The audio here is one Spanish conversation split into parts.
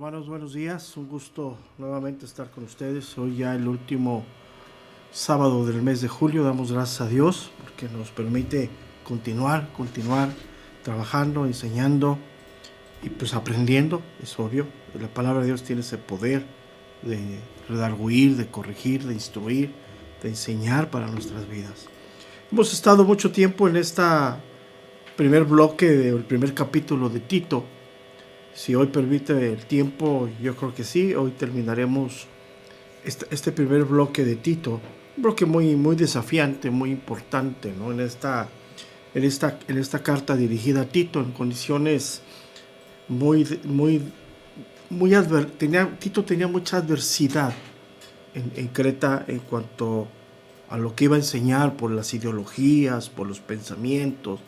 Hermanos, buenos días. Un gusto nuevamente estar con ustedes. Hoy ya el último sábado del mes de julio. Damos gracias a Dios porque nos permite continuar trabajando, enseñando y pues aprendiendo. Es obvio, la palabra de Dios tiene ese poder de redarguir, de corregir, de instruir, de enseñar para nuestras vidas. Hemos estado mucho tiempo en esta primer bloque, el primer capítulo de Tito. Si hoy permite el tiempo, yo creo que sí. Hoy terminaremos este primer bloque de Tito. Un bloque muy desafiante, muy importante, ¿no? En esta carta dirigida a Tito, en condiciones Tito tenía mucha adversidad en Creta en cuanto a lo que iba a enseñar, por las ideologías, por los pensamientos,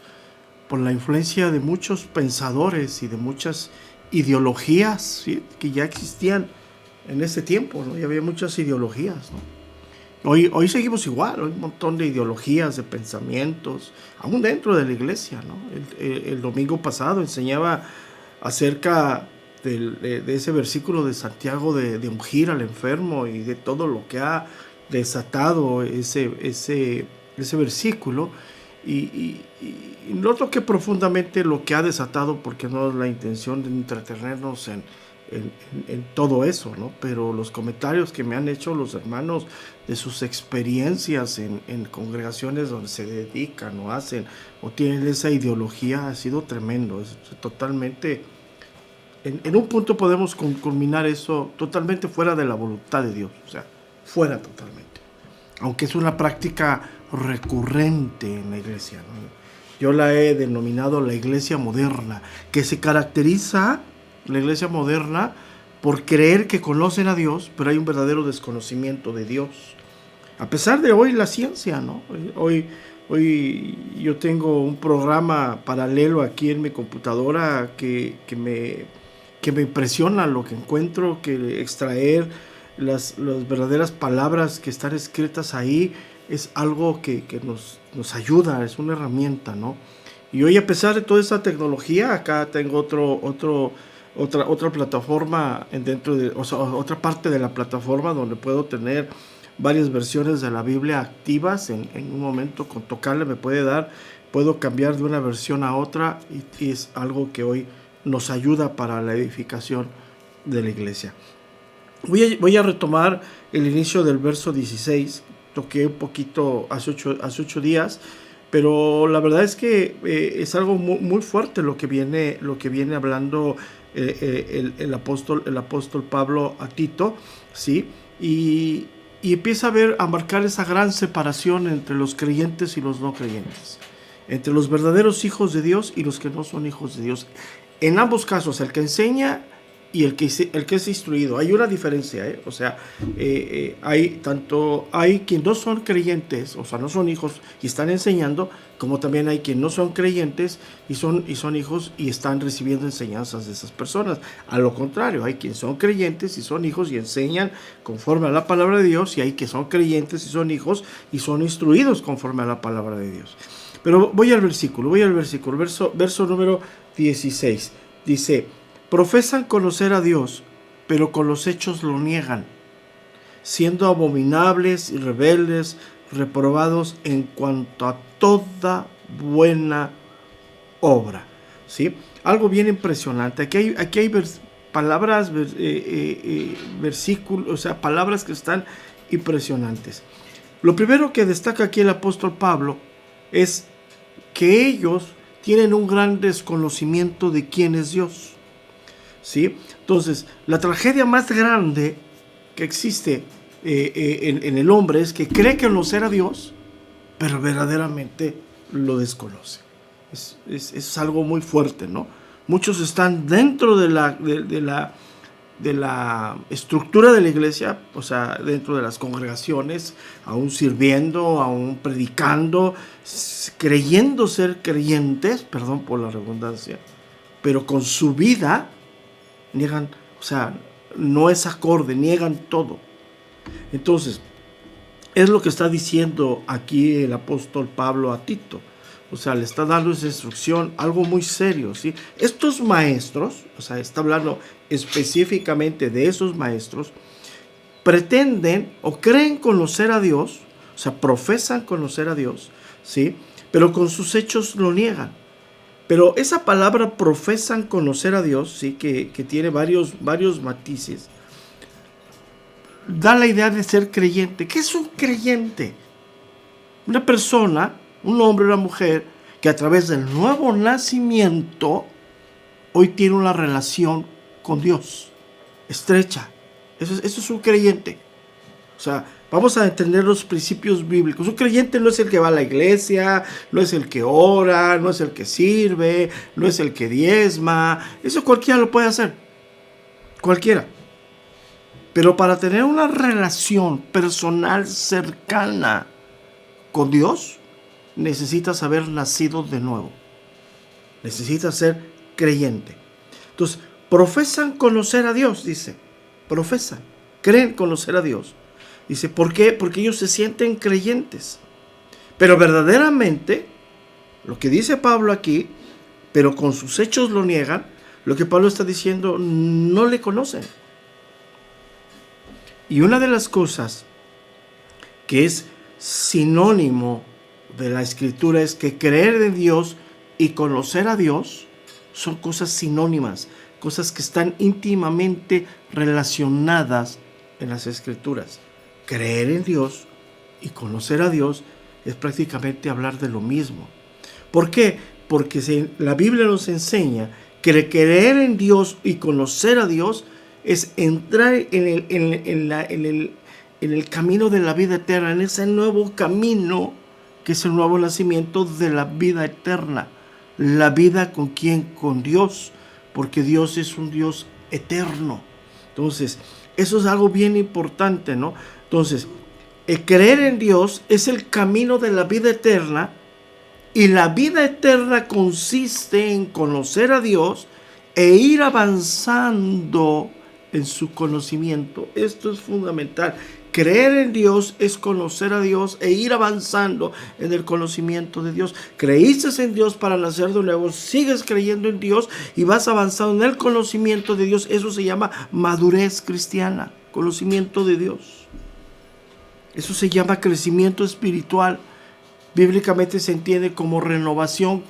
por la influencia de muchos pensadores y de muchas ideologías, ¿sí?, que ya existían en ese tiempo, ¿no? Ya había muchas ideologías, ¿no? Hoy seguimos igual, hay un montón de ideologías, de pensamientos, aún dentro de la iglesia, ¿no? El domingo pasado enseñaba acerca de ese versículo de Santiago de ungir al enfermo y de todo lo que ha desatado ese versículo. Y no toqué profundamente lo que ha desatado, porque no es la intención de entretenernos en todo eso, ¿no? Pero los comentarios que me han hecho los hermanos de sus experiencias en congregaciones donde se dedican o hacen o tienen esa ideología ha sido tremendo. Es totalmente, en un punto podemos culminar eso totalmente fuera de la voluntad de Dios, o sea, fuera totalmente. Aunque es una práctica recurrente en la iglesia, ¿no? Yo la he denominado la iglesia moderna, que se caracteriza, la iglesia moderna, por creer que conocen a Dios, pero hay un verdadero desconocimiento de Dios. A pesar de hoy la ciencia, ¿no? Hoy yo tengo un programa paralelo aquí en mi computadora que me impresiona lo que encuentro, que extraer las verdaderas palabras que están escritas ahí es algo que nos ayuda, es una herramienta, ¿no? Y hoy, a pesar de toda esa tecnología, acá tengo otra plataforma otra parte de la plataforma donde puedo tener varias versiones de la Biblia activas. En un momento, con tocarle puedo cambiar de una versión a otra, y es algo que hoy nos ayuda para la edificación de la iglesia. Voy a retomar el inicio del verso 16. Toqué un poquito hace 8 días, pero la verdad es que es algo muy fuerte lo que viene hablando el apóstol Pablo a Tito, ¿sí? Y empieza a marcar esa gran separación entre los creyentes y los no creyentes, entre los verdaderos hijos de Dios y los que no son hijos de Dios. En ambos casos, el que enseña y el que es instruido, hay una diferencia, ¿eh? O sea, hay quien no son creyentes, o sea, no son hijos y están enseñando, como también hay quien no son creyentes y son hijos y están recibiendo enseñanzas de esas personas. A lo contrario, hay quien son creyentes y son hijos y enseñan conforme a la palabra de Dios, y hay que son creyentes y son hijos y son instruidos conforme a la palabra de Dios. Pero voy al versículo, verso número 16. Dice: profesan conocer a Dios, pero con los hechos lo niegan, siendo abominables y rebeldes, reprobados en cuanto a toda buena obra. ¿Sí? Algo bien impresionante. Aquí hay palabras, versículos, o sea, palabras que están impresionantes. Lo primero que destaca aquí el apóstol Pablo es que ellos tienen un gran desconocimiento de quién es Dios, ¿sí? Entonces, la tragedia más grande que existe en el hombre es que cree conocer a Dios, pero verdaderamente lo desconoce. Es algo muy fuerte, ¿no? Muchos están dentro de la estructura de la iglesia, o sea, dentro de las congregaciones, aún sirviendo, aún predicando, creyendo ser creyentes, perdón por la redundancia, pero con su vida niegan, o sea, no es acorde, niegan todo. Entonces, es lo que está diciendo aquí el apóstol Pablo a Tito. O sea, le está dando esa instrucción, algo muy serio, ¿sí? Estos maestros, o sea, está hablando específicamente de esos maestros, pretenden o creen conocer a Dios, o sea, profesan conocer a Dios, ¿sí? Pero con sus hechos lo niegan. Pero esa palabra profesan conocer a Dios, ¿sí? Que tiene varios matices, da la idea de ser creyente. ¿Qué es un creyente? Una persona, un hombre o una mujer, que a través del nuevo nacimiento hoy tiene una relación con Dios estrecha. Eso es un creyente. O sea, vamos a entender los principios bíblicos. Un creyente no es el que va a la iglesia, no es el que ora, no es el que sirve, no es el que diezma. Eso cualquiera lo puede hacer. Cualquiera. Pero para tener una relación personal cercana con Dios, necesitas haber nacido de nuevo. Necesitas ser creyente. Entonces, profesan conocer a Dios, dice. Profesan, creen conocer a Dios. Dice, ¿por qué? Porque ellos se sienten creyentes. Pero verdaderamente, lo que dice Pablo aquí, pero con sus hechos lo niegan, lo que Pablo está diciendo, no le conocen. Y una de las cosas que es sinónimo de la Escritura es que creer en Dios y conocer a Dios son cosas sinónimas, cosas que están íntimamente relacionadas en las Escrituras. Creer en Dios y conocer a Dios es prácticamente hablar de lo mismo. ¿Por qué? Porque la Biblia nos enseña que creer en Dios y conocer a Dios es entrar en el camino de la vida eterna, en ese nuevo camino que es el nuevo nacimiento de la vida eterna. La vida con quién? Con Dios, porque Dios es un Dios eterno. Entonces, eso es algo bien importante, ¿no? Entonces, el creer en Dios es el camino de la vida eterna, y la vida eterna consiste en conocer a Dios e ir avanzando en su conocimiento. Esto es fundamental. Creer en Dios es conocer a Dios e ir avanzando en el conocimiento de Dios. Creíste en Dios para nacer de nuevo, sigues creyendo en Dios y vas avanzando en el conocimiento de Dios. Eso se llama madurez cristiana, conocimiento de Dios. Eso se llama crecimiento espiritual. Bíblicamente se entiende como renovación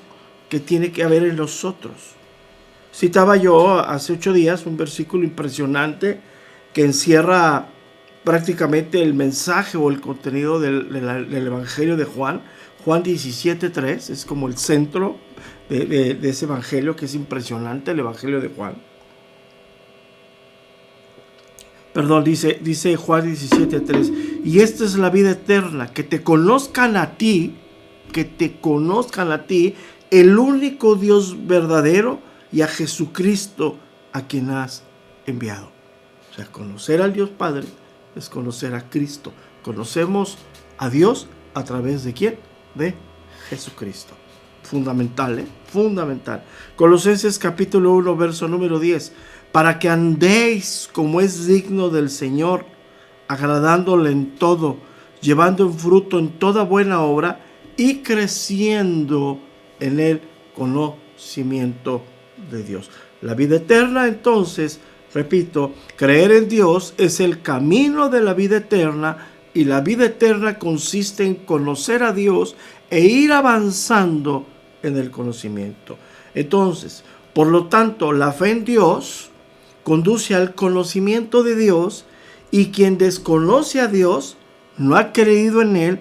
que tiene que haber en nosotros. Citaba yo hace 8 días un versículo impresionante que encierra prácticamente el mensaje o el contenido del Evangelio de Juan. Juan 17:3 es como el centro de ese Evangelio, que es impresionante, el Evangelio de Juan. Perdón, dice Juan 17:3, y esta es la vida eterna, que te conozcan a ti, el único Dios verdadero, y a Jesucristo a quien has enviado. O sea, conocer al Dios Padre es conocer a Cristo. Conocemos a Dios a través de ¿quién? De Jesucristo. Fundamental, fundamental. Colosenses capítulo 1, verso número 10. Para que andéis como es digno del Señor, agradándole en todo, llevando en fruto en toda buena obra y creciendo en el conocimiento de Dios. La vida eterna, entonces, repito, creer en Dios es el camino de la vida eterna, y la vida eterna consiste en conocer a Dios e ir avanzando en el conocimiento. Entonces, por lo tanto, la fe en Dios conduce al conocimiento de Dios, y quien desconoce a Dios no ha creído en Él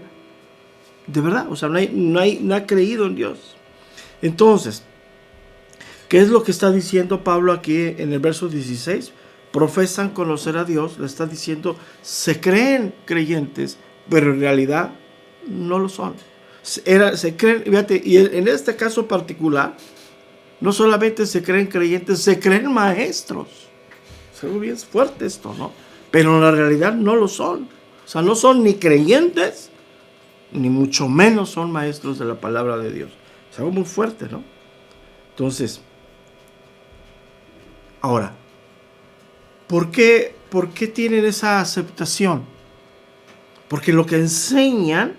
de verdad. O sea, no ha creído en Dios. Entonces, ¿qué es lo que está diciendo Pablo aquí en el verso 16? Profesan conocer a Dios, le está diciendo, se creen creyentes, pero en realidad no lo son. Se creen, fíjate, y en este caso particular, no solamente se creen creyentes, se creen maestros. Es algo bien fuerte esto, ¿no? Pero en la realidad no lo son. O sea, no son ni creyentes, ni mucho menos son maestros de la palabra de Dios. Es algo muy fuerte, ¿no? Entonces, ahora, ¿por qué tienen esa aceptación? Porque lo que enseñan,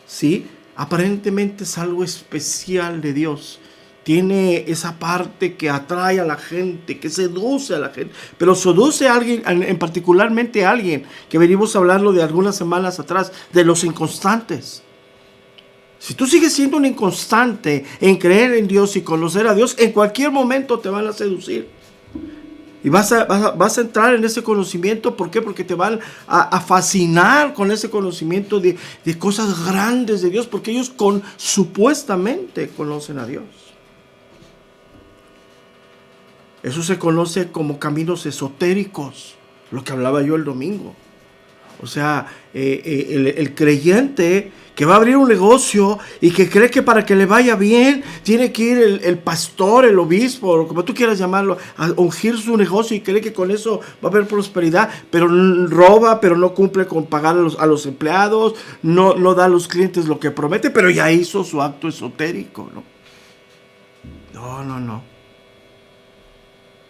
¿sí?, aparentemente es algo especial de Dios. Tiene esa parte que atrae a la gente, que seduce a la gente, pero seduce a alguien, en particularmente a alguien, que venimos a hablarlo de algunas semanas atrás, de los inconstantes. Si tú sigues siendo un inconstante en creer en Dios y conocer a Dios, en cualquier momento te van a seducir. Y vas a entrar en ese conocimiento. ¿Por qué? Porque te van a fascinar con ese conocimiento de cosas grandes de Dios, porque ellos supuestamente conocen a Dios. Eso se conoce como caminos esotéricos, lo que hablaba yo el domingo. O sea, el creyente que va a abrir un negocio y que cree que para que le vaya bien tiene que ir el pastor, el obispo, o como tú quieras llamarlo, a ungir su negocio, y cree que con eso va a haber prosperidad, pero roba, pero no cumple con pagar a los empleados, no da a los clientes lo que promete, pero ya hizo su acto esotérico, ¿no? No.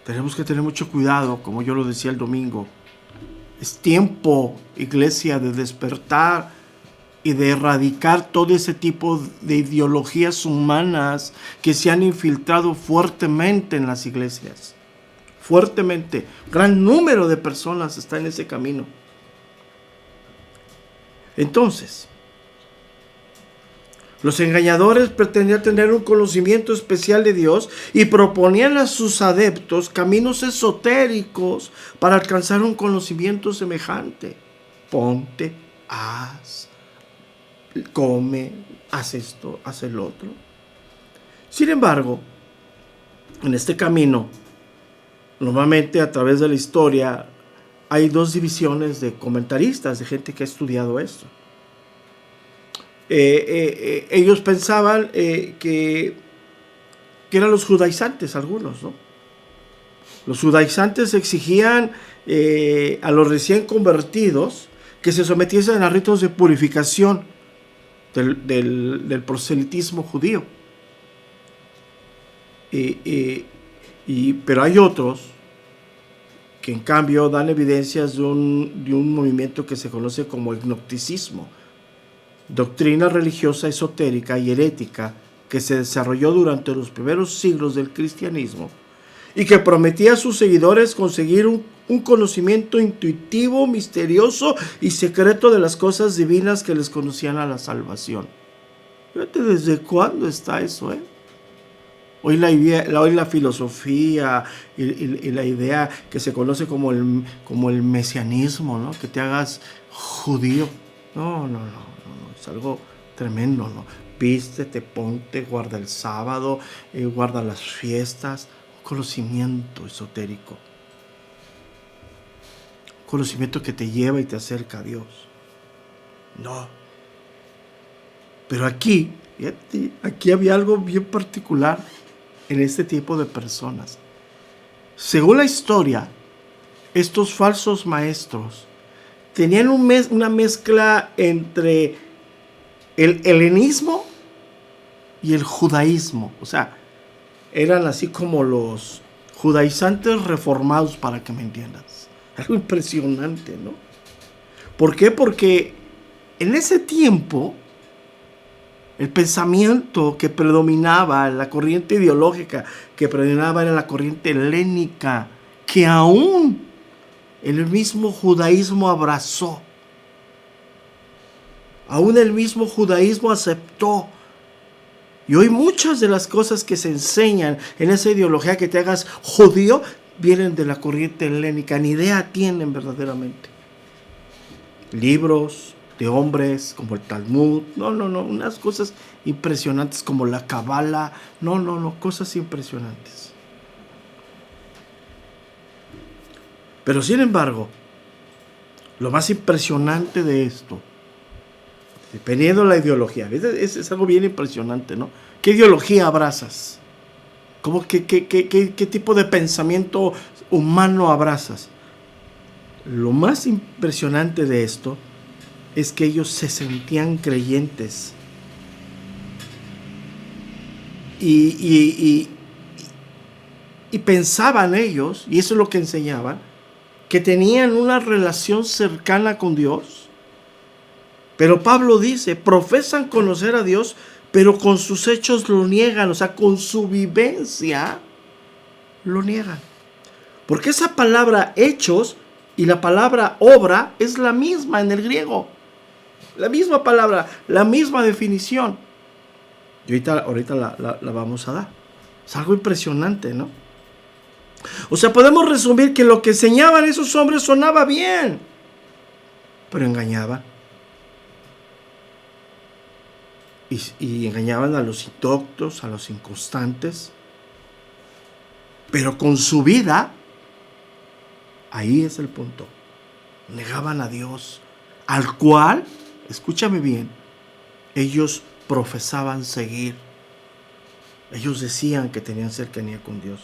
Tenemos que tener mucho cuidado, como yo lo decía el domingo. Es tiempo, iglesia, de despertar y de erradicar todo ese tipo de ideologías humanas que se han infiltrado fuertemente en las iglesias. Fuertemente. Gran número de personas está en ese camino. Entonces, los engañadores pretendían tener un conocimiento especial de Dios y proponían a sus adeptos caminos esotéricos para alcanzar un conocimiento semejante. Ponte, haz, come, haz esto, haz el otro. Sin embargo, en este camino, normalmente a través de la historia, hay dos divisiones de comentaristas, de gente que ha estudiado esto. Ellos pensaban que eran los judaizantes, algunos, ¿no? Los judaizantes exigían a los recién convertidos que se sometiesen a ritos de purificación del proselitismo judío. Pero hay otros que en cambio dan evidencias de un movimiento que se conoce como el gnosticismo, doctrina religiosa esotérica y herética que se desarrolló durante los primeros siglos del cristianismo y que prometía a sus seguidores conseguir un conocimiento intuitivo, misterioso y secreto de las cosas divinas que les conducían a la salvación. Fíjate desde cuándo está eso, Hoy la filosofía y la idea que se conoce como el mesianismo, ¿no? Que te hagas judío. No, es algo tremendo, ¿no? Vístete, ponte, guarda el sábado, guarda las fiestas. Conocimiento esotérico. Conocimiento que te lleva y te acerca a Dios. No. Pero aquí había algo bien particular en este tipo de personas. Según la historia, estos falsos maestros tenían una mezcla entre el helenismo y el judaísmo. O sea, eran así como los judaizantes reformados, para que me entiendas. Algo impresionante, ¿no? ¿Por qué? Porque en ese tiempo el pensamiento que predominaba, la corriente ideológica que predominaba era la corriente helénica, que aún el mismo judaísmo abrazó. Aún el mismo judaísmo aceptó. Y hoy muchas de las cosas que se enseñan en esa ideología que te hagas judío vienen de la corriente helénica. Ni idea tienen verdaderamente. Libros de hombres como el Talmud, unas cosas impresionantes como la Kabbalah, cosas impresionantes. Pero sin embargo, lo más impresionante de esto, dependiendo de la ideología, es algo bien impresionante, ¿no? ¿Qué ideología abrazas? ¿Qué tipo de pensamiento humano abrazas? Lo más impresionante de esto es que ellos se sentían creyentes y pensaban ellos, y eso es lo que enseñaban, que tenían una relación cercana con Dios, Pero Pablo dice, profesan conocer a Dios, pero con sus hechos lo niegan, o sea, con su vivencia lo niegan. Porque esa palabra hechos y la palabra obra es la misma en el griego. La misma palabra, la misma definición. Y ahorita la vamos a dar. Es algo impresionante, ¿no? O sea, podemos resumir que lo que enseñaban esos hombres sonaba bien, pero engañaban. Y engañaban a los indoctos, a los inconstantes. Pero con su vida, ahí es el punto, negaban a Dios, al cual, escúchame bien, ellos profesaban seguir. Ellos decían que tenían cercanía con Dios.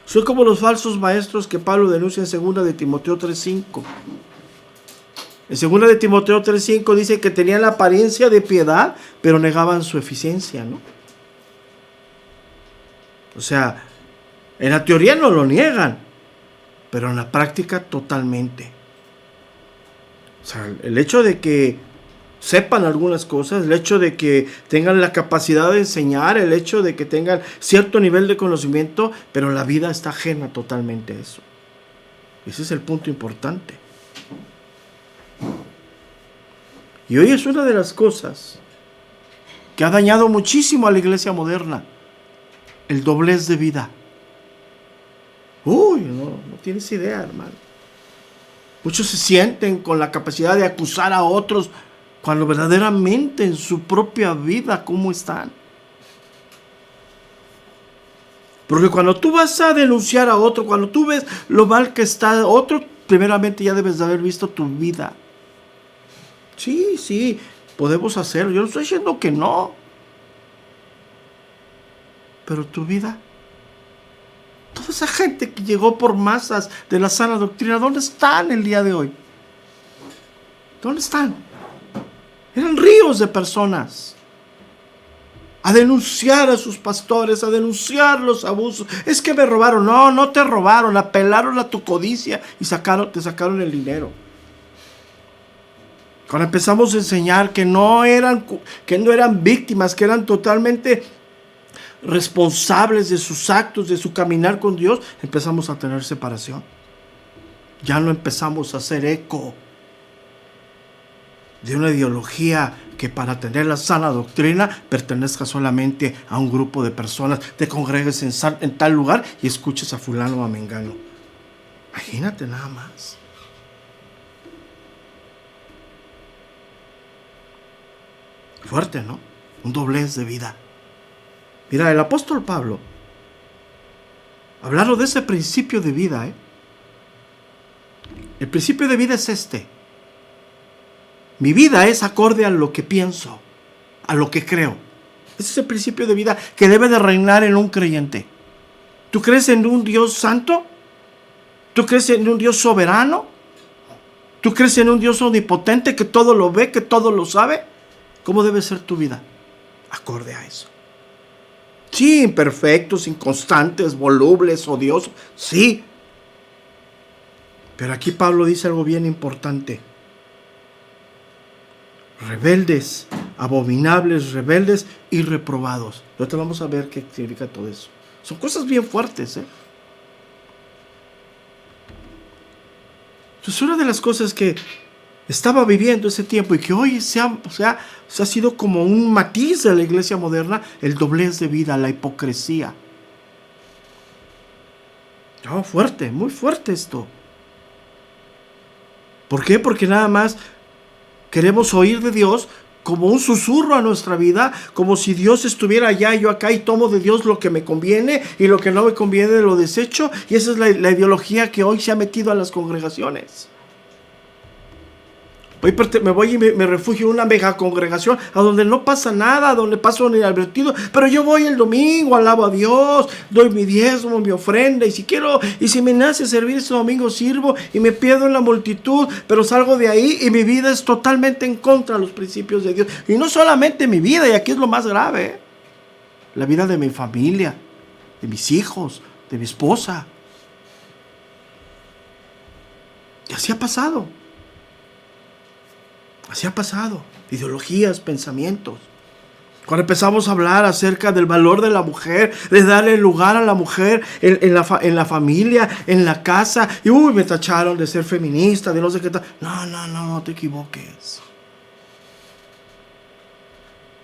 Son como los falsos maestros que Pablo denuncia en 2 de Timoteo 3:5. En 2 de Timoteo 3:5 dice que tenían la apariencia de piedad, pero negaban su eficiencia, ¿no? O sea, en la teoría no lo niegan, pero en la práctica totalmente. O sea, el hecho de que sepan algunas cosas, el hecho de que tengan la capacidad de enseñar, el hecho de que tengan cierto nivel de conocimiento, pero la vida está ajena totalmente a eso. Ese es el punto importante. Y hoy es una de las cosas que ha dañado muchísimo a la iglesia moderna, el doblez de vida. No tienes idea, hermano. Muchos se sienten con la capacidad de acusar a otros cuando verdaderamente en su propia vida, ¿cómo están? Porque cuando tú vas a denunciar a otro, cuando tú ves lo mal que está otro, primeramente ya debes de haber visto tu vida. Sí, podemos hacerlo. Yo no estoy diciendo que no. Pero tu vida, toda esa gente que llegó por masas de la sana doctrina, ¿dónde están el día de hoy? ¿Dónde están? Eran ríos de personas a denunciar a sus pastores, a denunciar los abusos. Es que me robaron. No te robaron, apelaron a tu codicia y te sacaron el dinero. Cuando empezamos a enseñar que no eran víctimas, que eran totalmente responsables de sus actos, de su caminar con Dios, empezamos a tener separación. Ya no empezamos a hacer eco de una ideología que para tener la sana doctrina pertenezca solamente a un grupo de personas. Te congregues en tal lugar y escuches a fulano o a mengano. Imagínate nada más. Fuerte, ¿no? Un doblez de vida. Mira, el apóstol Pablo, hablando de ese principio de vida, el principio de vida es este. Mi vida es acorde a lo que pienso, a lo que creo. Ese es el principio de vida que debe de reinar en un creyente. ¿Tú crees en un Dios santo? ¿Tú crees en un Dios soberano? ¿Tú crees en un Dios omnipotente que todo lo ve, que todo lo sabe? ¿Cómo debe ser tu vida? Acorde a eso. Sí, imperfectos, inconstantes, volubles, odiosos. Sí. Pero aquí Pablo dice algo bien importante. Rebeldes, abominables, rebeldes y reprobados. Ahorita vamos a ver qué significa todo eso. Son cosas bien fuertes, Entonces, una de las cosas que estaba viviendo ese tiempo y que hoy se ha sido como un matiz de la iglesia moderna, el doblez de vida, la hipocresía. Fuerte, muy fuerte esto. ¿Por qué? Porque nada más queremos oír de Dios como un susurro a nuestra vida, como si Dios estuviera allá y yo acá, y tomo de Dios lo que me conviene y lo que no me conviene lo desecho. Y esa es la ideología que hoy se ha metido a las congregaciones. Hoy me voy y me refugio en una mega congregación a donde no pasa nada, donde paso inadvertido, pero yo voy el domingo, alabo a Dios, doy mi diezmo, mi ofrenda, y si me nace servir ese domingo sirvo y me pierdo en la multitud, pero salgo de ahí y mi vida es totalmente en contra de los principios de Dios. Y no solamente mi vida, y aquí es lo más grave, la vida de mi familia, de mis hijos, de mi esposa. Y así ha pasado. Así ha pasado. Ideologías, pensamientos. Cuando empezamos a hablar acerca del valor de la mujer, de darle lugar a la mujer en la familia, en la casa, y me tacharon de ser feminista, de no sé qué tal. No te equivoques.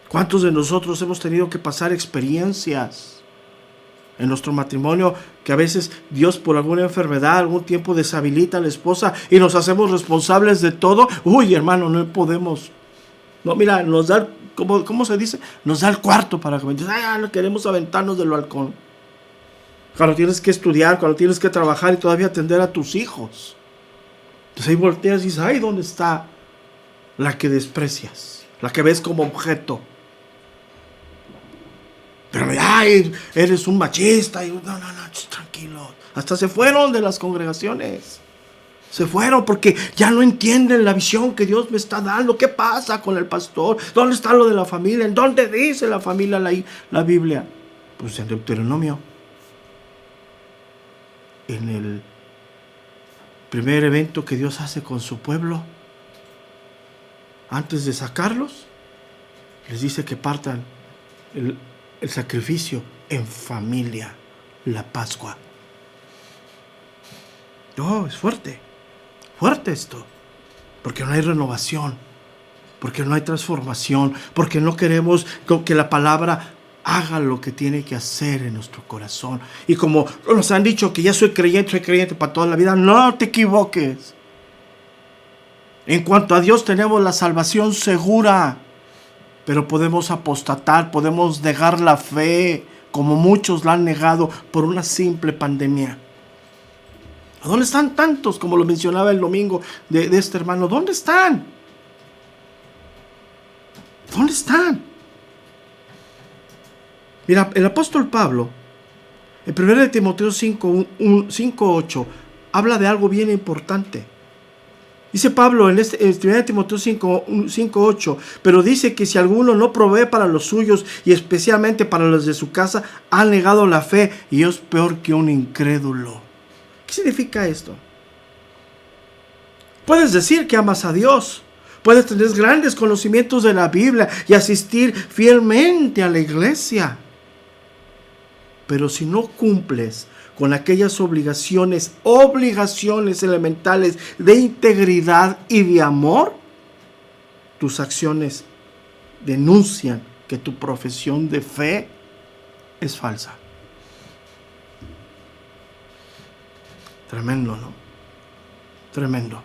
¿Cuántos de nosotros hemos tenido que pasar experiencias en nuestro matrimonio que a veces Dios por alguna enfermedad, algún tiempo deshabilita a la esposa y nos hacemos responsables de todo? Hermano, no podemos. No, mira, nos da, ¿cómo se dice? Nos da el cuarto para que no queremos aventarnos del balcón. Cuando tienes que estudiar, cuando tienes que trabajar y todavía atender a tus hijos. Entonces ahí volteas y dices, ¿dónde está la que desprecias? La que ves como objeto. Pero eres un machista. No, tranquilo. Hasta se fueron de las congregaciones. Se fueron porque ya no entienden la visión que Dios me está dando. ¿Qué pasa con el pastor? ¿Dónde está lo de la familia? ¿En dónde dice la familia la Biblia? Pues en Deuteronomio. En el primer evento que Dios hace con su pueblo, antes de sacarlos, les dice que partan el sacrificio en familia, la Pascua. Es fuerte esto, porque no hay renovación, porque no hay transformación, porque no queremos que la palabra haga lo que tiene que hacer en nuestro corazón. Y como nos han dicho que ya soy creyente para toda la vida, no te equivoques. En cuanto a Dios tenemos la salvación segura, pero podemos apostatar, podemos negar la fe, como muchos la han negado por una simple pandemia. ¿Dónde están tantos, como lo mencionaba el domingo de este hermano? ¿Dónde están? ¿Dónde están? Mira, el apóstol Pablo, en 1 Timoteo 5:8, habla de algo bien importante. Dice Pablo en 1 Timoteo 5:8, pero dice que si alguno no provee para los suyos y especialmente para los de su casa, ha negado la fe y es peor que un incrédulo. ¿Qué significa esto? Puedes decir que amas a Dios, puedes tener grandes conocimientos de la Biblia y asistir fielmente a la iglesia, pero si no cumples con aquellas obligaciones elementales de integridad y de amor, tus acciones denuncian que tu profesión de fe es falsa. Tremendo, ¿no? Tremendo.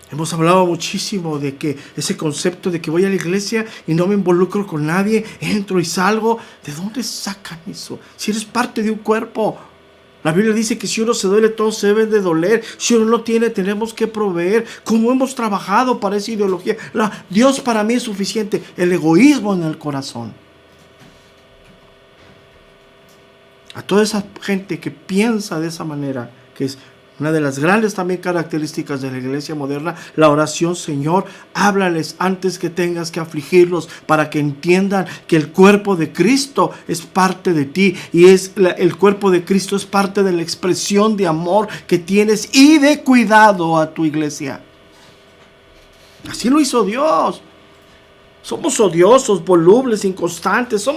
Hemos hablado muchísimo de que ese concepto de que voy a la iglesia y no me involucro con nadie, entro y salgo. ¿De dónde sacan eso? Si eres parte de un cuerpo. La Biblia dice que si uno se duele, todos se deben de doler. Si uno no tiene, tenemos que proveer. ¿Cómo hemos trabajado para esa ideología? Dios para mí es suficiente. El egoísmo en el corazón. A toda esa gente que piensa de esa manera, que es una de las grandes también características de la iglesia moderna, la oración: Señor, háblales antes que tengas que afligirlos, para que entiendan que el cuerpo de Cristo es parte de ti, y el cuerpo de Cristo es parte de la expresión de amor que tienes y de cuidado a tu iglesia. Así lo hizo Dios. Somos odiosos, volubles, inconstantes,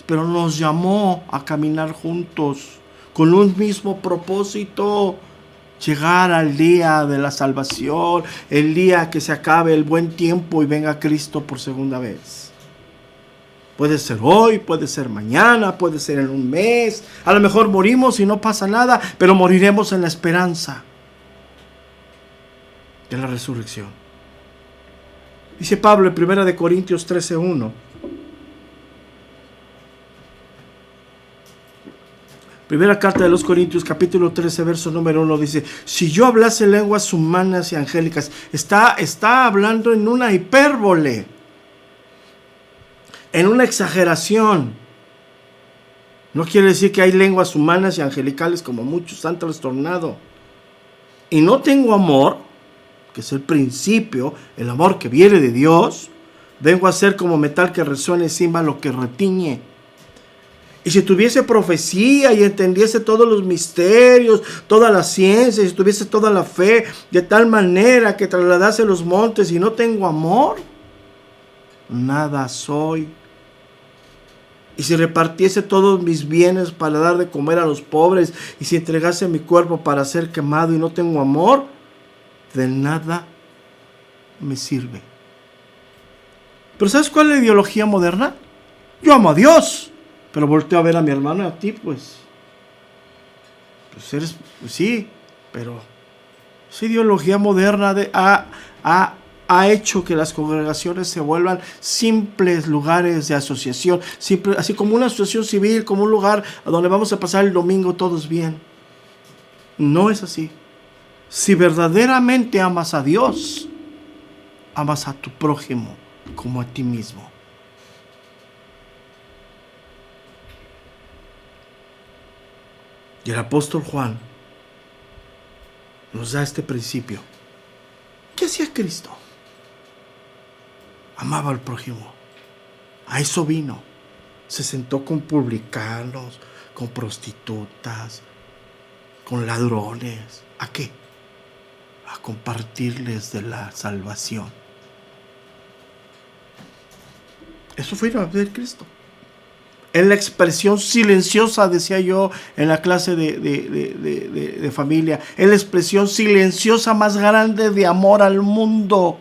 pero nos llamó a caminar juntos con un mismo propósito: llegar al día de la salvación, el día que se acabe el buen tiempo y venga Cristo por segunda vez. Puede ser hoy, puede ser mañana, puede ser en un mes. A lo mejor morimos y no pasa nada, pero moriremos en la esperanza de la resurrección. Dice Pablo en 1 Corintios 13:1. Primera carta de los Corintios, capítulo 13, verso número 1, dice: si yo hablase lenguas humanas y angélicas. Está hablando en una hipérbole, en una exageración. No quiere decir que hay lenguas humanas y angelicales como muchos han trastornado. Y no tengo amor, que es el principio, el amor que viene de Dios. Vengo a ser como metal que resuene, címbalo que retiñe. Y si tuviese profecía y entendiese todos los misterios, toda la ciencia, y si tuviese toda la fe, de tal manera que trasladase los montes y no tengo amor, nada soy. Y si repartiese todos mis bienes para dar de comer a los pobres, y si entregase mi cuerpo para ser quemado y no tengo amor, de nada me sirve. Pero ¿sabes cuál es la ideología moderna? Yo amo a Dios, pero volteo a ver a mi hermano y a ti, pues eres, pues sí, pero esa ideología moderna ha hecho que las congregaciones se vuelvan simples lugares de asociación, así como una asociación civil, como un lugar a donde vamos a pasar el domingo todos bien. No es así. Si verdaderamente amas a Dios, amas a tu prójimo como a ti mismo. Y el apóstol Juan nos da este principio. ¿Qué hacía Cristo? Amaba al prójimo. A eso vino. Se sentó con publicanos, con prostitutas, con ladrones. ¿A qué? A compartirles de la salvación. Eso fue a ver Cristo. En la expresión silenciosa, decía yo en la clase de familia, en la expresión silenciosa más grande de amor al mundo.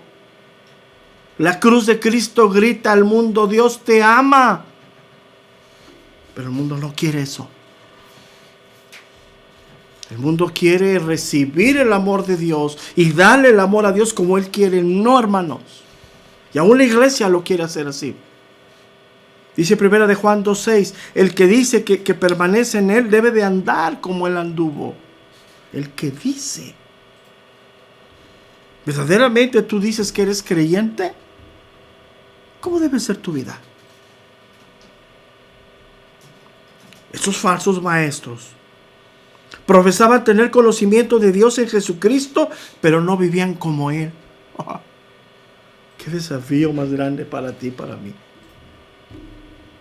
La cruz de Cristo grita al mundo: Dios te ama. Pero el mundo no quiere eso. El mundo quiere recibir el amor de Dios y darle el amor a Dios como Él quiere. No, hermanos. Y aún la iglesia lo quiere hacer así. Dice 1 Juan 2:6, el que dice que permanece en Él debe de andar como Él anduvo. El que dice. ¿Verdaderamente tú dices que eres creyente? ¿Cómo debe ser tu vida? Estos falsos maestros profesaban tener conocimiento de Dios en Jesucristo, pero no vivían como Él. Oh, qué desafío más grande para ti y para mí.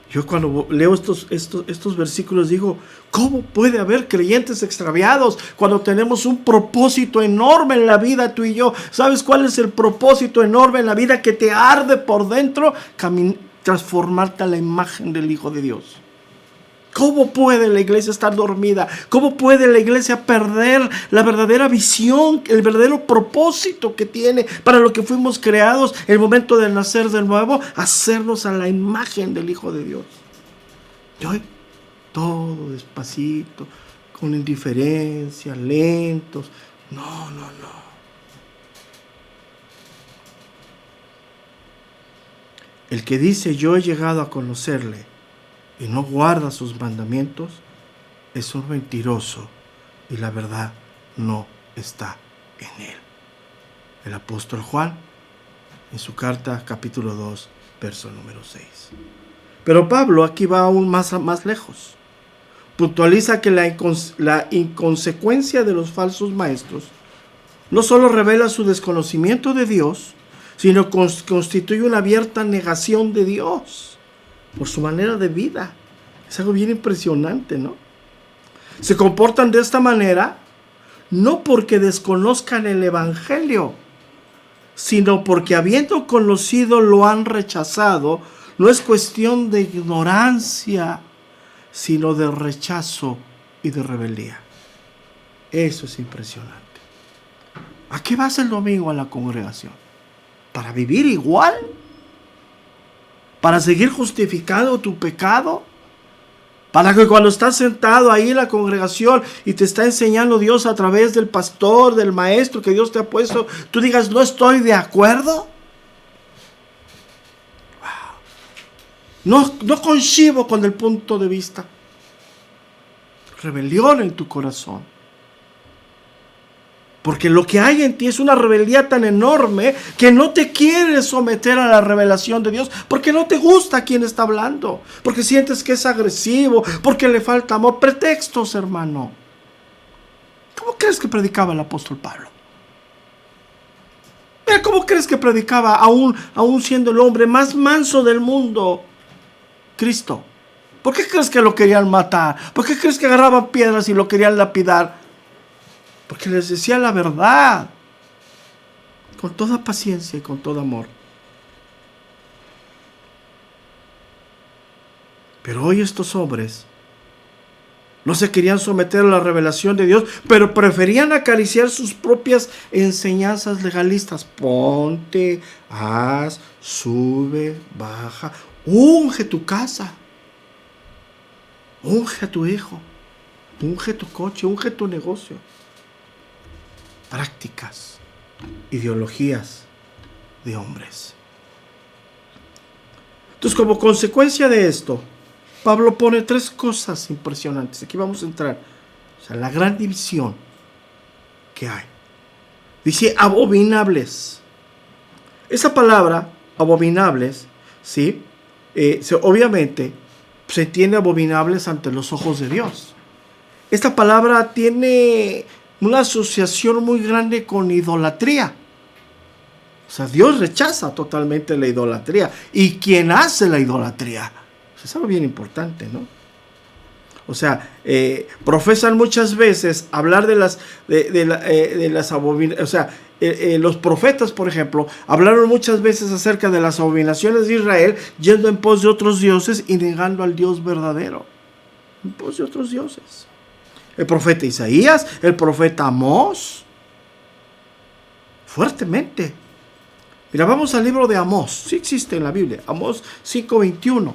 Yo cuando leo estos versículos digo, ¿cómo puede haber creyentes extraviados cuando tenemos un propósito enorme en la vida, tú y yo? ¿Sabes cuál es el propósito enorme en la vida que te arde por dentro? Transformarte a la imagen del Hijo de Dios. ¿Cómo puede la iglesia estar dormida? ¿Cómo puede la iglesia perder la verdadera visión, el verdadero propósito que tiene para lo que fuimos creados en el momento de nacer de nuevo? Hacernos a la imagen del Hijo de Dios. Y hoy, todo despacito, con indiferencia, lentos. No. El que dice, yo he llegado a conocerle, y no guarda sus mandamientos, es un mentiroso y la verdad no está en él. El apóstol Juan, en su carta capítulo 2, verso número 6. Pero Pablo aquí va aún más lejos. Puntualiza que la inconsecuencia de los falsos maestros no solo revela su desconocimiento de Dios, sino constituye una abierta negación de Dios por su manera de vida. Es algo bien impresionante, ¿no? Se comportan de esta manera no porque desconozcan el Evangelio, sino porque habiendo conocido lo han rechazado. No es cuestión de ignorancia, sino de rechazo y de rebeldía. Eso es impresionante. ¿A qué vas el domingo a la congregación? ¿Para vivir igual? ¿Para seguir justificando tu pecado? Para que cuando estás sentado ahí en la congregación y te está enseñando Dios a través del pastor, del maestro que Dios te ha puesto, tú digas, no estoy de acuerdo. No coincido con el punto de vista. Rebelión en tu corazón. Porque lo que hay en ti es una rebeldía tan enorme que no te quieres someter a la revelación de Dios. Porque no te gusta quien está hablando. Porque sientes que es agresivo. Porque le falta amor. Pretextos, hermano. ¿Cómo crees que predicaba el apóstol Pablo? Mira, ¿cómo crees que predicaba aún siendo el hombre más manso del mundo? Cristo. ¿Por qué crees que lo querían matar? ¿Por qué crees que agarraban piedras y lo querían lapidar? Porque les decía la verdad, con toda paciencia y con todo amor. Pero hoy estos hombres no se querían someter a la revelación de Dios, pero preferían acariciar sus propias enseñanzas legalistas. Ponte, haz, sube, baja, unge tu casa, unge a tu hijo, unge tu coche, unge tu negocio. Prácticas, ideologías de hombres. Entonces, como consecuencia de esto, Pablo pone 3 cosas impresionantes. Aquí vamos a entrar. O sea, la gran división que hay. Dice abominables. Esa palabra, abominables, ¿sí? Obviamente se entiende abominables ante los ojos de Dios. Esta palabra tiene una asociación muy grande con idolatría. O sea, Dios rechaza totalmente la idolatría. ¿Y quién hace la idolatría? Es algo bien importante, ¿no? O sea, profesan muchas veces hablar de las abominaciones. O sea, los profetas, por ejemplo, hablaron muchas veces acerca de las abominaciones de Israel, yendo en pos de otros dioses y negando al Dios verdadero. En pos de otros dioses. El profeta Isaías, el profeta Amós, fuertemente. Mira, vamos al libro de Amós. Sí existe en la Biblia. Amós 5:21.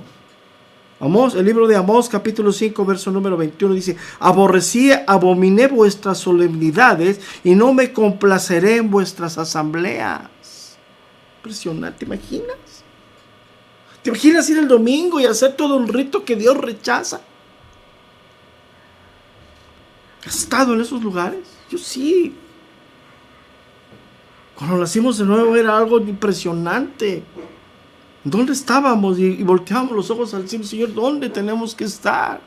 Amós, el libro de Amós, capítulo 5, verso número 21, dice: abominé vuestras solemnidades y no me complaceré en vuestras asambleas. Impresionante, ¿te imaginas? ¿Te imaginas ir el domingo y hacer todo un rito que Dios rechaza? ¿Has estado en esos lugares? Yo sí. Cuando nacimos de nuevo era algo impresionante. ¿Dónde estábamos? Y volteábamos los ojos al cielo. Señor, ¿dónde tenemos que estar?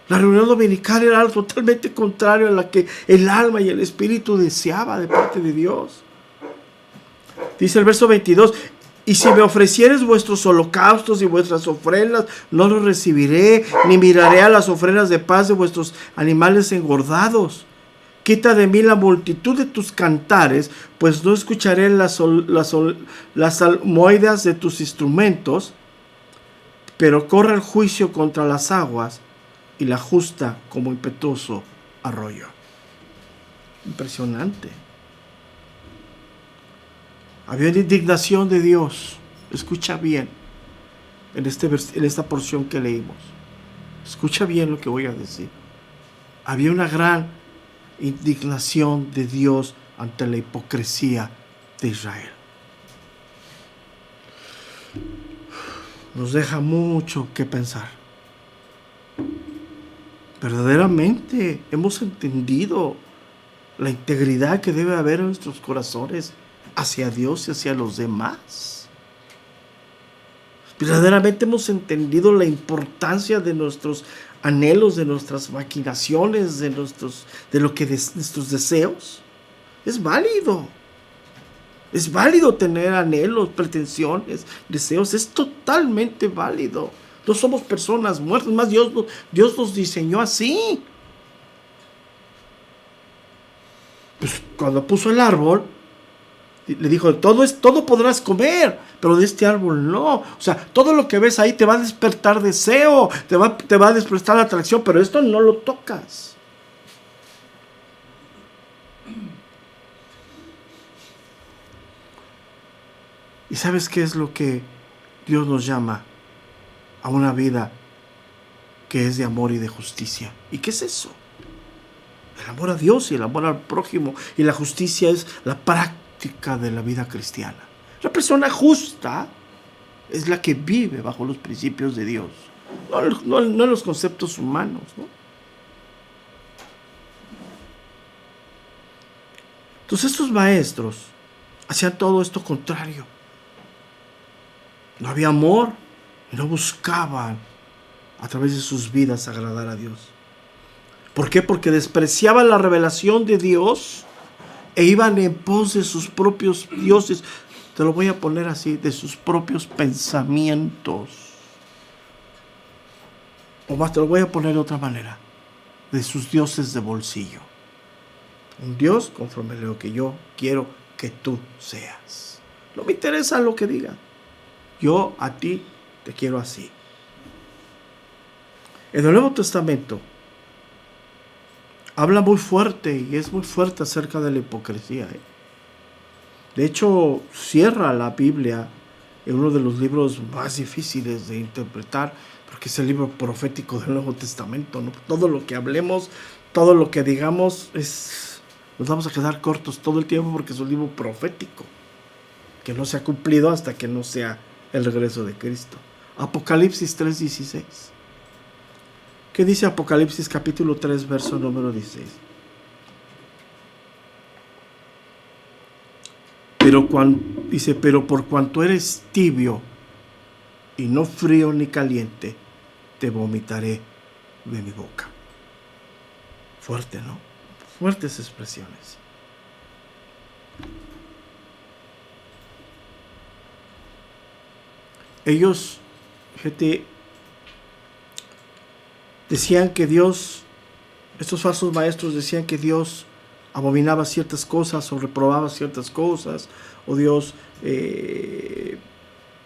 La reunión dominical era algo totalmente contrario a la que el alma y el espíritu deseaba de parte de Dios. Dice el verso 22: y si me ofrecieres vuestros holocaustos y vuestras ofrendas, no los recibiré, ni miraré a las ofrendas de paz de vuestros animales engordados. Quita de mí la multitud de tus cantares, pues no escucharé las almohadas de tus instrumentos, pero corre el juicio contra las aguas y la justa como impetuoso arroyo. Impresionante. Había una indignación de Dios. Escucha bien en esta porción que leímos. Escucha bien lo que voy a decir. Había una gran indignación de Dios ante la hipocresía de Israel. Nos deja mucho que pensar. Verdaderamente hemos entendido la integridad que debe haber en nuestros corazones hacia Dios y hacia los demás. Verdaderamente hemos entendido la importancia de nuestros anhelos, de nuestras maquinaciones, de nuestros deseos. Es válido. Es válido tener anhelos, pretensiones, deseos. Es totalmente válido. No somos personas muertas. Más Dios nos diseñó así. Pues cuando puso el árbol, le dijo: todo podrás comer, pero de este árbol no. O sea, todo lo que ves ahí te va a despertar deseo, te va a despertar atracción, pero esto no lo tocas. ¿Y sabes qué es lo que Dios nos llama? A una vida que es de amor y de justicia. ¿Y qué es eso? El amor a Dios y el amor al prójimo. Y la justicia es la práctica de la vida cristiana. La persona justa es la que vive bajo los principios de Dios, no en los conceptos humanos, ¿no? Entonces estos maestros hacían todo esto contrario. No había amor y no buscaban a través de sus vidas agradar a Dios. ¿Por qué? Porque despreciaban la revelación de Dios e iban en pos de sus propios dioses. Te lo voy a poner así: de sus propios pensamientos. O más te lo voy a poner de otra manera, de sus dioses de bolsillo. Un Dios conforme a lo que yo quiero que tú seas. No me interesa lo que digan. Yo a ti te quiero así. En el Nuevo Testamento habla muy fuerte y es muy fuerte acerca de la hipocresía. De hecho, cierra la Biblia en uno de los libros más difíciles de interpretar, porque es el libro profético del Nuevo Testamento, ¿no? Todo lo que hablemos, todo lo que digamos, nos vamos a quedar cortos todo el tiempo porque es un libro profético, que no se ha cumplido hasta que no sea el regreso de Cristo. Apocalipsis 3:16. ¿Qué dice Apocalipsis capítulo 3, verso número 16? Pero por cuanto eres tibio y no frío ni caliente, te vomitaré de mi boca. Fuerte, ¿no? Fuertes expresiones. Ellos, gente, decían que Dios, estos falsos maestros decían que Dios abominaba ciertas cosas o reprobaba ciertas cosas, o Dios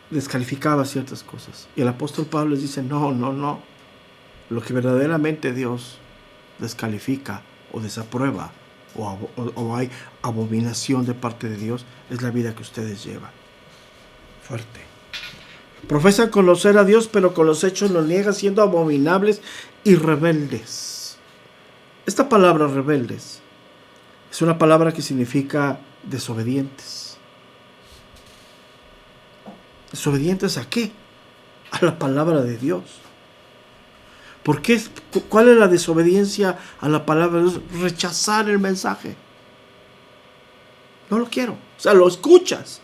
descalificaba ciertas cosas. Y el apóstol Pablo les dice, no. Lo que verdaderamente Dios descalifica o desaprueba o hay abominación de parte de Dios es la vida que ustedes llevan. Fuerte. Profesan conocer a Dios, pero con los hechos lo niegan, siendo abominables y rebeldes. Esta palabra rebeldes es una palabra que significa desobedientes. ¿Desobedientes a qué? A la palabra de Dios. ¿Por qué? ¿Cuál es la desobediencia a la palabra de Dios? Rechazar el mensaje. No lo quiero. O sea, lo escuchas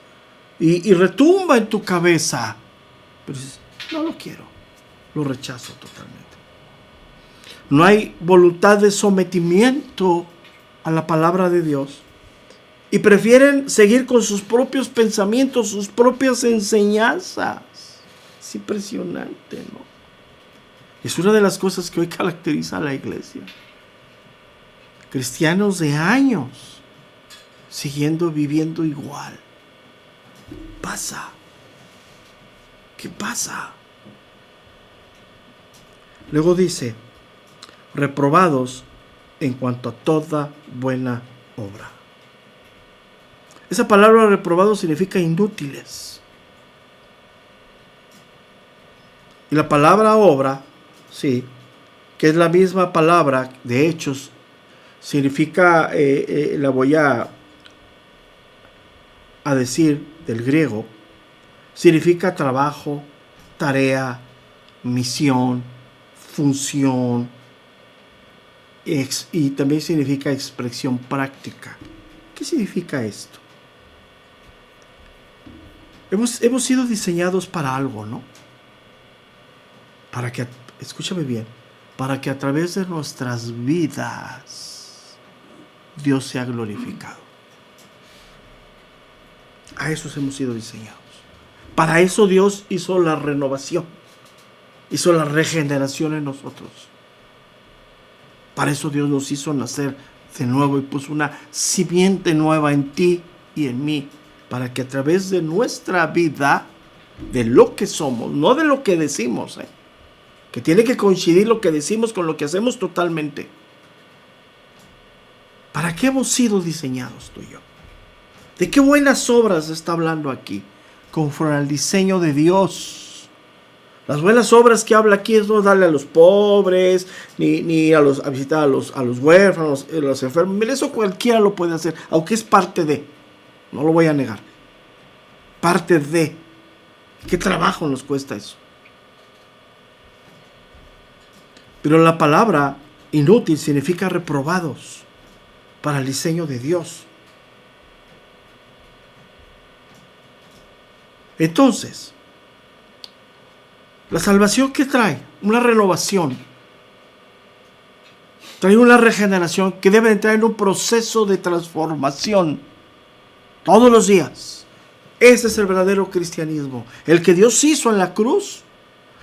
y retumba en tu cabeza. Pero dices, no lo quiero. Lo rechazo totalmente. No hay voluntad de sometimiento a la palabra de Dios. Y prefieren seguir con sus propios pensamientos, sus propias enseñanzas. Es impresionante, ¿no? Es una de las cosas que hoy caracteriza a la iglesia. Cristianos de años siguiendo viviendo igual. Pasa. ¿Qué pasa? Luego dice, reprobados en cuanto a toda buena obra. Esa palabra reprobado significa inútiles. Y la palabra obra, sí, que es la misma palabra de hechos, significa, la voy a decir del griego, significa trabajo, tarea, misión, función, y también significa expresión práctica. ¿Qué significa esto? Hemos sido diseñados para algo, ¿no? Para que, escúchame bien, para que a través de nuestras vidas Dios sea glorificado. A eso hemos sido diseñados. Para eso Dios hizo la renovación, hizo la regeneración en nosotros. Para eso Dios nos hizo nacer de nuevo y puso una simiente nueva en ti y en mí, para que a través de nuestra vida, de lo que somos, no de lo que decimos, que tiene que coincidir lo que decimos con lo que hacemos totalmente. ¿Para qué hemos sido diseñados tú y yo? ¿De qué buenas obras está hablando aquí? Conforme al diseño de Dios. Las buenas obras que habla aquí es no darle a los pobres, ni a visitar a los huérfanos, a los enfermos. Mira, eso cualquiera lo puede hacer, aunque es parte de. No lo voy a negar. Parte de. ¿Qué trabajo nos cuesta eso? Pero la palabra inútil significa reprobados para el diseño de Dios. Entonces, la salvación, ¿qué trae? Una renovación. Trae una regeneración que debe entrar en un proceso de transformación todos los días. Ese es el verdadero cristianismo. El que Dios hizo en la cruz,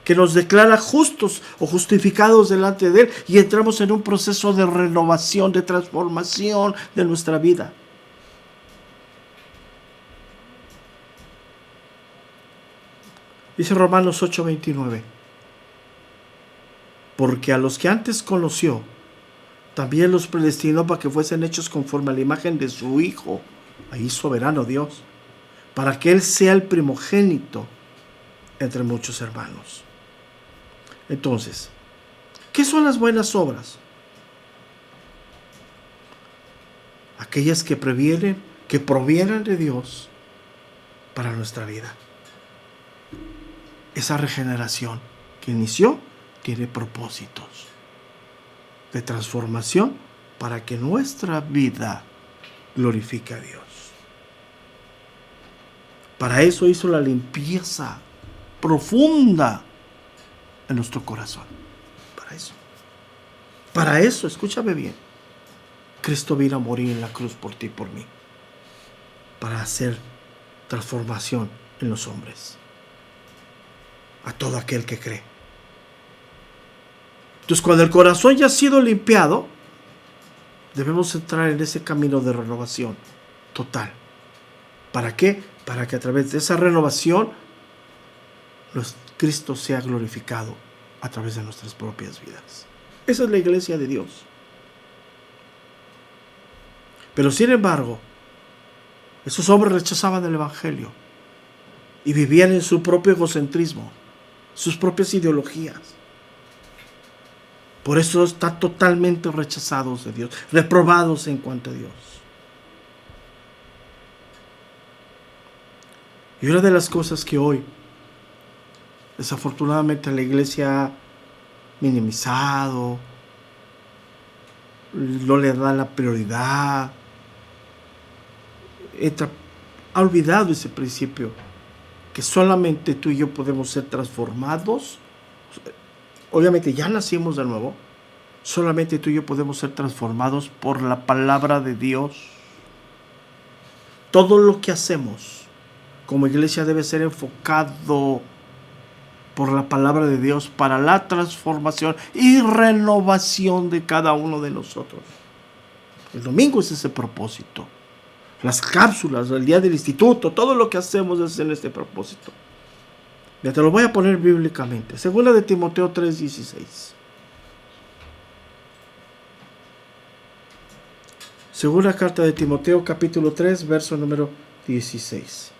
que nos declara justos o justificados delante de Él, y entramos en un proceso de renovación, de transformación de nuestra vida. Dice Romanos 8:29, porque a los que antes conoció, también los predestinó para que fuesen hechos conforme a la imagen de su Hijo, ahí soberano Dios, para que Él sea el primogénito entre muchos hermanos. Entonces, ¿qué son las buenas obras? Aquellas que provieran de Dios para nuestra vida. Esa regeneración que inició tiene propósitos de transformación para que nuestra vida glorifique a Dios. Para eso hizo la limpieza profunda en nuestro corazón. Para eso, escúchame bien, Cristo vino a morir en la cruz por ti y por mí, para hacer transformación en los hombres, a todo aquel que cree. Entonces, cuando el corazón ya ha sido limpiado, debemos entrar en ese camino de renovación total. ¿Para qué? Para que a través de esa renovación Cristo sea glorificado a través de nuestras propias vidas. Esa es la iglesia de Dios. Pero sin embargo, esos hombres rechazaban el evangelio y vivían en su propio egocentrismo, sus propias ideologías. Por eso están totalmente rechazados de Dios, reprobados en cuanto a Dios. Y una de las cosas que hoy, desafortunadamente, la iglesia ha minimizado, no le da la prioridad, ha olvidado ese principio, que solamente tú y yo podemos ser transformados. Obviamente ya nacimos de nuevo, solamente tú y yo podemos ser transformados por la palabra de Dios. Todo lo que hacemos como iglesia debe ser enfocado por la palabra de Dios para la transformación y renovación de cada uno de nosotros. El domingo es ese propósito. Las cápsulas, el día del instituto, todo lo que hacemos es en este propósito. Ya te lo voy a poner bíblicamente. Segunda de Timoteo 3:16. Segunda carta de Timoteo, capítulo 3, verso número 16.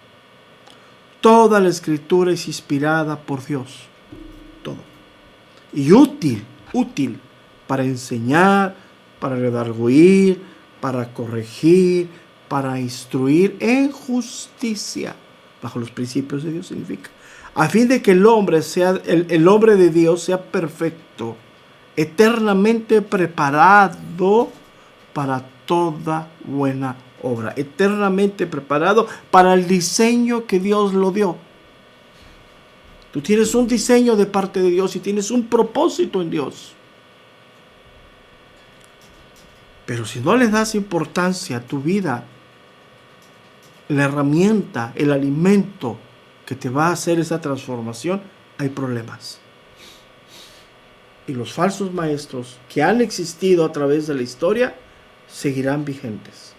Toda la escritura es inspirada por Dios. Todo. Y útil para enseñar, para redarguir, para corregir, para instruir en justicia, bajo los principios de Dios significa, a fin de que el hombre de Dios sea perfecto, eternamente preparado para toda buena obra, eternamente preparado para el diseño que Dios lo dio. Tú tienes un diseño de parte de Dios y tienes un propósito en Dios. Pero si no le das importancia a tu vida, la herramienta, el alimento que te va a hacer esa transformación, hay problemas. Y los falsos maestros que han existido a través de la historia seguirán vigentes.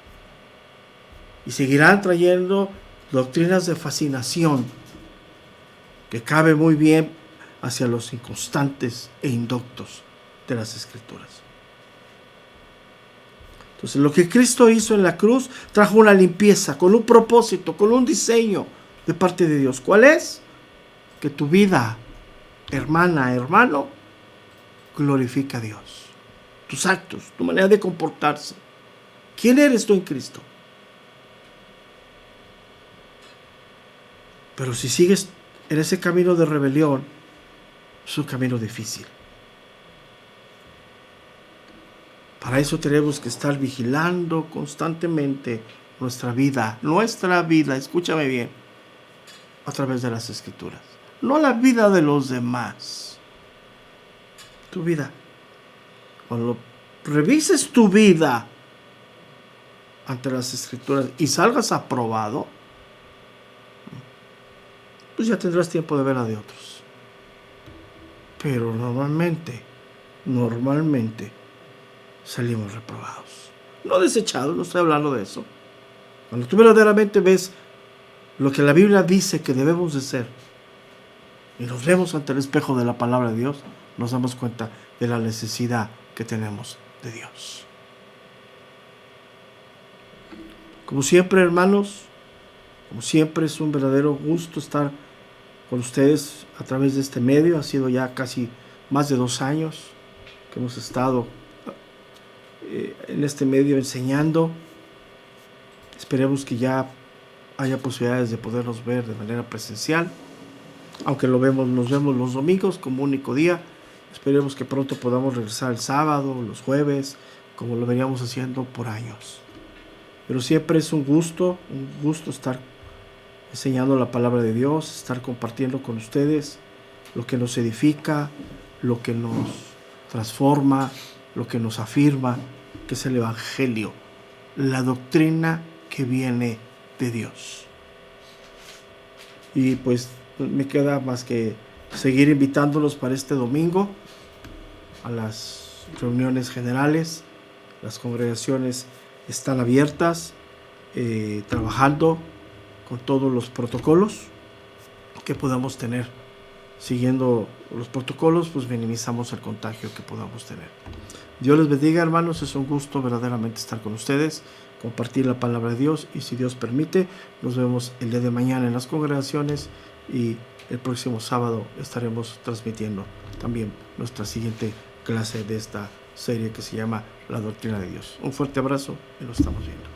Y seguirán trayendo doctrinas de fascinación que cabe muy bien hacia los inconstantes e indoctos de las Escrituras. Entonces, lo que Cristo hizo en la cruz trajo una limpieza, con un propósito, con un diseño de parte de Dios. ¿Cuál es? Que tu vida, hermana, hermano, glorifica a Dios. Tus actos, tu manera de comportarse. ¿Quién eres tú en Cristo? Pero si sigues en ese camino de rebelión, es un camino difícil. Para eso tenemos que estar vigilando constantemente nuestra vida, escúchame bien, a través de las Escrituras. No la vida de los demás, tu vida. Cuando revises tu vida ante las Escrituras y salgas aprobado, pues ya tendrás tiempo de ver a de otros. pero normalmente salimos reprobados. No desechados, no estoy hablando de eso. Cuando tú verdaderamente ves lo que la Biblia dice que debemos de ser y nos vemos ante el espejo de la palabra de Dios, nos damos cuenta de la necesidad que tenemos de Dios. Como siempre, hermanos, como siempre, es un verdadero gusto estar con ustedes a través de este medio. Ha sido ya casi más de 2 años que hemos estado en este medio enseñando. Esperemos que ya haya posibilidades de podernos ver de manera presencial, aunque nos vemos los domingos como único día. Esperemos que pronto podamos regresar el sábado, los jueves, como lo veníamos haciendo por años. Pero siempre es un gusto estar enseñando la palabra de Dios, estar compartiendo con ustedes lo que nos edifica, lo que nos transforma, lo que nos afirma, que es el Evangelio, la doctrina que viene de Dios. Y pues me queda más que seguir invitándolos para este domingo a las reuniones generales. Las congregaciones están abiertas, trabajando con todos los protocolos que podamos tener. Siguiendo los protocolos, pues minimizamos el contagio que podamos tener. Dios les bendiga, hermanos. Es un gusto verdaderamente estar con ustedes, compartir la palabra de Dios, y si Dios permite, nos vemos el día de mañana en las congregaciones, y el próximo sábado estaremos transmitiendo también nuestra siguiente clase de esta serie que se llama La Doctrina de Dios. Un fuerte abrazo y nos estamos viendo.